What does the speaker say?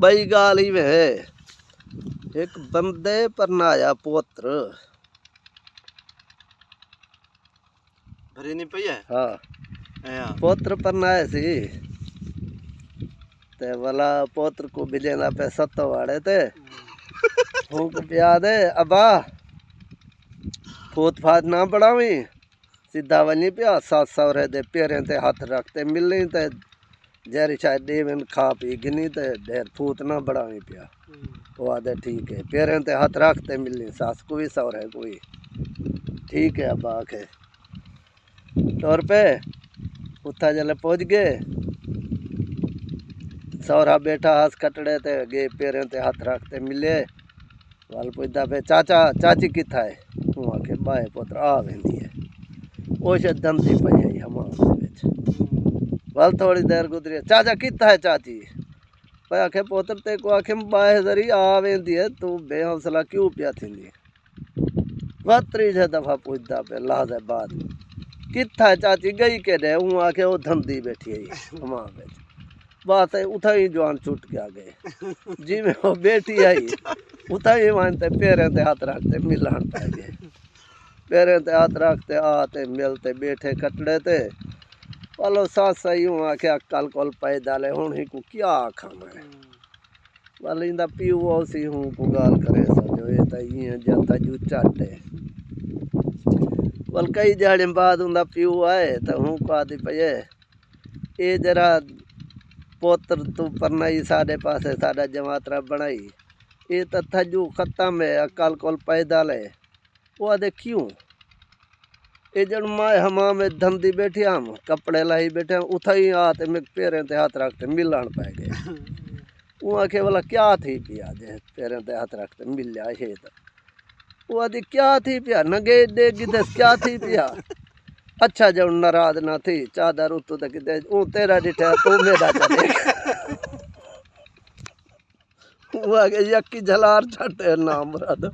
بئی گال ہی میں ہے ایک بندے پر نایا پوتر بھری نہیں پئی ہے ہاں پوتر پر نایا سی تے والا پوتر کو بجینا پہ ستو واڑے تے پھونک پیا دے ابا پھوت پھات نہ بڑھاویں سیدھا ونی پیا سات سورے دے پیریں تے ہاتھ رکھتے ملنی تے جیری شاید دیوین کھا پی گنی تے ڈھیر پھوت نہ بڑھاویں پیا وہ آدھے ٹھیک ہے پیریں تے ہاتھ رکھتے ملنی ساس کوئی سورے کوئی ٹھیک ہے ابا آکھے طور پہ اتھا جلے پہنچ گئے سورا بیٹھا ہاس کٹڑے تے گئے پیریں تے ہاتھ رکھتے ملے وال پوچھتا پہ چاچا چاچی کتھا ہے وہ آکھے بائے پتر آ ویندی ہے وہ شاید دمدی پئی ہے ہمان دے وچ وال تھوڑی دیر گزری چاچا کتھا ہے چاچی پہ آکھے پوتر تے کو آکھے بائے ذری آ ویندی ہے تو بے حوصلہ کیوں پیا تھیندی واتری جے دفعہ پوچھتا پہ لحظے بعد کتھا ہے چاچی گئی کے دے وہ آکھے وہ دھندی بیٹھی ہے ہمان وچ بات ہے اتھا ہی جوان چھوٹ کے آ گئے جی میں وہ بیٹی آئی اتھا ہی مانتے پیریں تے ہاتھ رکھتے ملان پہ گئے پیریں تے ہاتھ رکھتے آتے ملتے بیٹھے کٹڑے تے والو ساس سہی ہوں آکھے کل کول پیدا لے ہوں ہی کو کیا آکھا میں والیندا پیو اسی ہوں کو گال کرے سا جو یہ تا یہ جاتا جو چاٹے وال کئی جاڑیں بعد ہوندا پیو آئے تا ہوں کو آدھی پئے اے جرا پوتر تو پرنائی ساڈے پاسے ساڈا جماعترا بنائی یہ تو تھجو ختم ہے کل کول پیدا لے وہ آدھے کیوں یہ جن ماں ہماں میں دھندی بیٹھی ہم کپڑے لائی بیٹھے ہم اتھا ہی آتے میں پیریں تے ہاتھ رکھتے ملان پہ گئے وہ آکھے والا کیا تھی پیا جے پیریں تے ہاتھ رکھتے ملیا ہے تو وہ آدھی کیا تھی پیا نگے دے گدس کیا تھی پیا اچھا جو ناراض نہ تھی چادر اتو تک دے اون تیرا ڈٹھا تو میرا چلے وہ آگے یکی جھلار چھٹے نام مراد